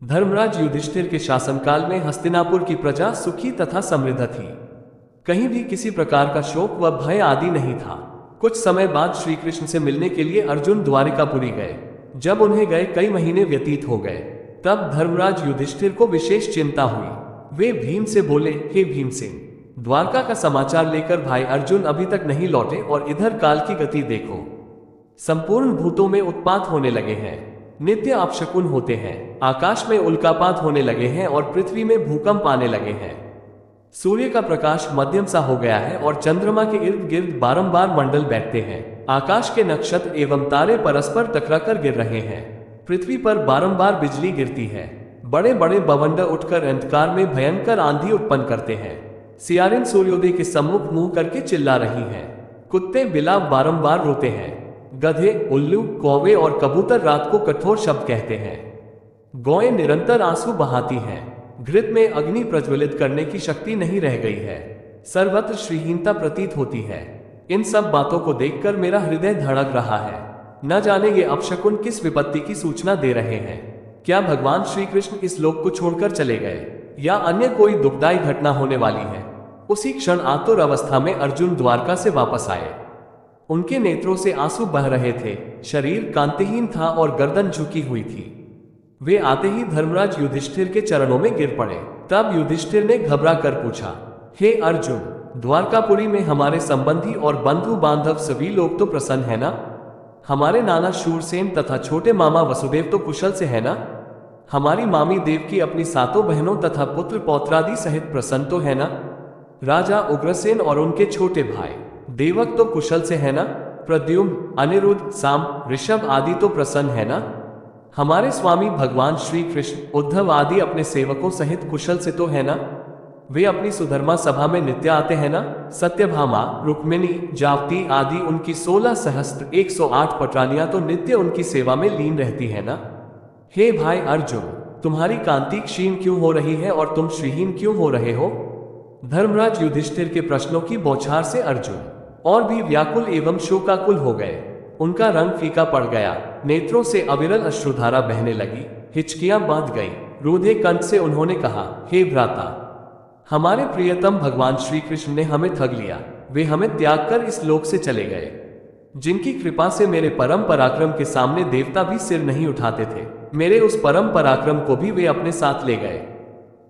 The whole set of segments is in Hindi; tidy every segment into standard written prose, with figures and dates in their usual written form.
धर्मराज युधिष्ठिर के शासनकाल में हस्तिनापुर की प्रजा सुखी तथा समृद्ध थी। कहीं भी किसी प्रकार का शोक व भय आदि नहीं था। कुछ समय बाद श्री कृष्ण से मिलने के लिए अर्जुन द्वारिकापुरी गए। जब उन्हें गए कई महीने व्यतीत हो गए, तब धर्मराज युधिष्ठिर को विशेष चिंता हुई। वे भीम से बोले, हे भीमसेन, द्वारका का समाचार लेकर भाई अर्जुन अभी तक नहीं लौटे और इधर काल की गति देखो। संपूर्ण भूतों में उत्पात होने लगे हैं, नित्य अपशकुन होते हैं, आकाश में उल्कापात होने लगे हैं और पृथ्वी में भूकंप आने लगे हैं। सूर्य का प्रकाश मध्यम सा हो गया है और चंद्रमा के इर्द गिर्द बारंबार मंडल बैठते हैं। आकाश के नक्षत्र एवं तारे परस्पर टकराकर गिर रहे हैं। पृथ्वी पर बारंबार बिजली गिरती है। बड़े बड़े बवंडर उठकर अंधकार में भयंकर आंधी उत्पन्न करते हैं। सियारिन सूर्योदय के सम्मुख मुंह करके चिल्ला रही हैं। कुत्ते बिलाव बारंबार रोते हैं। गधे, उल्लू, कौवे और कबूतर रात को कठोर शब्द कहते हैं। गौएं निरंतर आंसू बहाती हैं। घृत में अग्नि प्रज्वलित करने की शक्ति नहीं रह गई है। सर्वत्र श्रीहीनता प्रतीत होती है। इन सब बातों को देखकर मेरा हृदय धड़क रहा है। न जाने ये अपशकुन किस विपत्ति की सूचना दे रहे हैं। क्या भगवान श्री कृष्ण इस लोक को छोड़कर चले गए या अन्य कोई दुखदायी घटना होने वाली है। उसी क्षण आतुर अवस्था में अर्जुन द्वारका से वापस आए। उनके नेत्रों से आंसू बह रहे थे, शरीर कांतिहीन था और गर्दन झुकी हुई थी। वे आते ही धर्मराज युधिष्ठिर के चरणों में गिर पड़े। तब युधिष्ठिर ने घबरा कर पूछा, हे अर्जुन, द्वारकापुरी में हमारे संबंधी और बंधु बांधव सभी लोग तो प्रसन्न है ना? हमारे नाना शूरसेन तथा छोटे मामा वसुदेव तो कुशल से है ना? हमारी मामी देवकी अपनी सातों बहनों तथा पुत्र पौत्रादि सहित प्रसन्न तो है ना? राजा उग्रसेन और उनके छोटे भाई देवक तो कुशल से है ना? प्रद्युम्न, अनिरुद्ध, साम, ऋषभ आदि तो प्रसन्न है ना? हमारे स्वामी भगवान श्री कृष्ण, उद्धव आदि अपने सेवकों सहित कुशल से तो है ना? वे अपनी सुधर्मा सभा में नित्य आते हैं ना? सत्यभामा, रुक्मिणी, जावती आदि उनकी 16 सहस्त्र 108 पटरानियां तो नित्य उनकी सेवा में लीन रहती है ना? हे भाई अर्जुन, तुम्हारी कांति क्षीण क्यों हो रही है और तुम श्रीहीन क्यों हो रहे हो? धर्मराज युधिष्ठिर के प्रश्नों की बौछार से अर्जुन और भी व्याकुल एवं शोकाकुल हो गए। उनका रंग फीका पड़ गया, नेत्रों से अविरल अश्रुधारा बहने लगी, हिचकियां बांध गई। रूधे कंठ से उन्होंने कहा, हे भ्राता, हमारे प्रियतम भगवान श्री कृष्ण ने हमें ठग लिया। वे हमें त्याग कर इस लोक से चले गए। जिनकी कृपा से मेरे परम पराक्रम के सामने देवता भी सिर नहीं उठाते थे, मेरे उस परम पराक्रम को भी वे अपने साथ ले गए।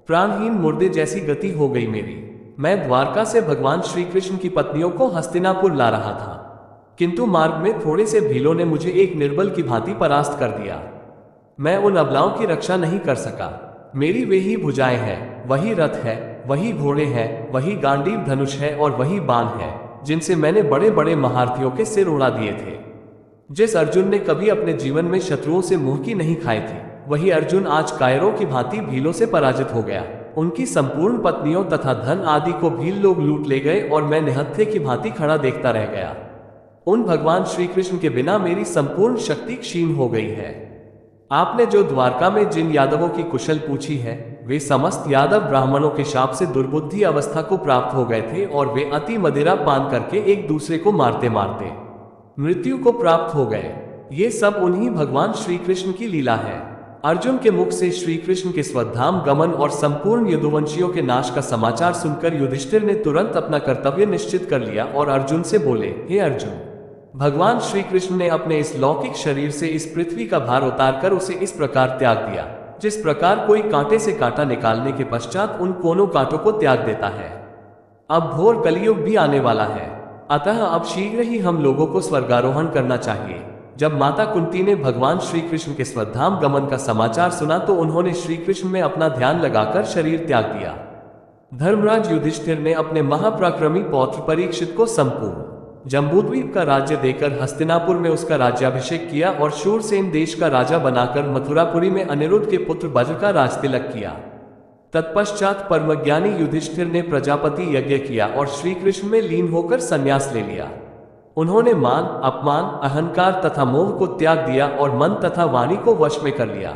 प्राणहीन मुर्दे जैसी गति हो गई मेरी। मैं द्वारका से भगवान श्री कृष्ण की पत्नियों को हस्तिनापुर ला रहा था, किंतु मार्ग में थोड़े से भीलों ने मुझे एक निर्बल की भांति परास्त कर दिया। मैं उन अबलाओं की रक्षा नहीं कर सका। मेरी वे ही भुजाएं हैं, वही रथ है, वही घोड़े हैं, वही गांडीव धनुष है और वही बाण है, जिनसे मैंने बड़े बड़े महारथियों के सिर उड़ा दिए थे। जिस अर्जुन ने कभी अपने जीवन में शत्रुओं से मुंह की नहीं खाई थी, वही अर्जुन आज कायरों की भांति भीलों से पराजित हो गया। उनकी संपूर्ण पत्नियों तथा धन आदि को भील लोग लूट ले गए और मैं निहत्थे की भांति खड़ा देखता रह गया। उन भगवान श्री कृष्ण के बिना मेरी संपूर्ण शक्ति क्षीण हो गई है। आपने जो द्वारका में जिन यादवों की कुशल पूछी है, वे समस्त यादव ब्राह्मणों के शाप से दुर्बुद्धि अवस्था को प्राप्त हो गए थे और वे अति मदिरा पान करके एक दूसरे को मारते मारते मृत्यु को प्राप्त हो गए। ये सब उन्हीं भगवान श्री कृष्ण की लीला है। अर्जुन के मुख से श्री कृष्ण के स्वधाम गमन और संपूर्ण यदुवंशियों के नाश का समाचार सुनकर युधिष्ठिर ने तुरंत अपना कर्तव्य निश्चित कर लिया और अर्जुन से बोले, हे अर्जुन, भगवान श्री कृष्ण ने अपने इस लौकिक शरीर से इस पृथ्वी का भार उतारकर उसे इस प्रकार त्याग दिया, जिस प्रकार कोई कांटे से कांटा निकालने के पश्चात उन कोनों कांटों को त्याग देता है। अब घोर कलियुग भी आने वाला है, अतः अब शीघ्र ही हम लोगों को स्वर्गारोहण करना चाहिए। जब माता कुंती ने भगवान श्री कृष्ण के स्वधाम गमन का समाचार सुना तो उन्होंने श्री कृष्ण में अपना ध्यान लगाकर शरीर त्याग दिया। धर्मराज युधिष्ठिर ने अपने महापराक्रमी पौत्र परीक्षित को संपूर्ण जम्बूद्वीप का राज्य देकर हस्तिनापुर में उसका राज्याभिषेक किया और शूरसेन देश का राजा बनाकर मथुरापुरी में अनिरुद्ध के पुत्र वज्र का राजतिलक किया। तत्पश्चात परमज्ञानी युधिष्ठिर ने प्रजापति यज्ञ किया और श्री कृष्ण में लीन होकर संन्यास ले लिया। उन्होंने मान, अपमान, अहंकार तथा मोह को त्याग दिया और मन तथा वाणी को वश में कर लिया।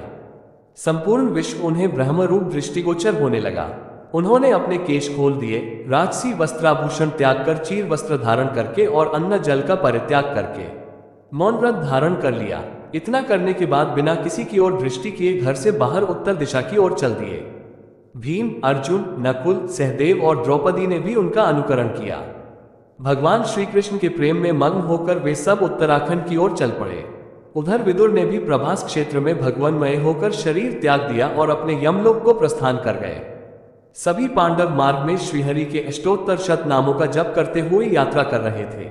संपूर्ण विश्व उन्हें ब्रह्म रूप दृष्टिगोचर होने लगा। उन्होंने अपने केश खोल दिए, राजसी वस्त्राभूषण त्याग कर चीर वस्त्र धारण करके और अन्न जल का परित्याग करके मौन व्रत धारण कर लिया। इतना करने के बाद बिना किसी की ओर दृष्टि किए घर से बाहर उत्तर दिशा की ओर चल दिए। भीम, अर्जुन, नकुल, सहदेव और द्रौपदी ने भी उनका अनुकरण किया। भगवान श्री कृष्ण के प्रेम में मग्न होकर वे सब उत्तराखंड की ओर चल पड़े। उधर विदुर ने भी प्रभास क्षेत्र में भगवन्मय होकर शरीर त्याग दिया और अपने यमलोक को प्रस्थान कर गए। सभी पांडव मार्ग में श्रीहरि के अष्टोत्तर शत नामों का जप करते हुए यात्रा कर रहे थे।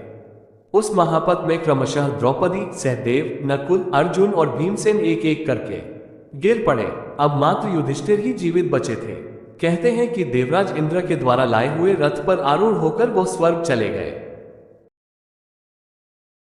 उस महापथ में क्रमशः द्रौपदी, सहदेव, नकुल, अर्जुन और भीमसेन एक एक करके गिर पड़े। अब मात्र युधिष्ठिर ही जीवित बचे थे। कहते हैं कि देवराज इंद्र के द्वारा लाए हुए रथ पर आरूढ़ होकर वो स्वर्ग चले गए।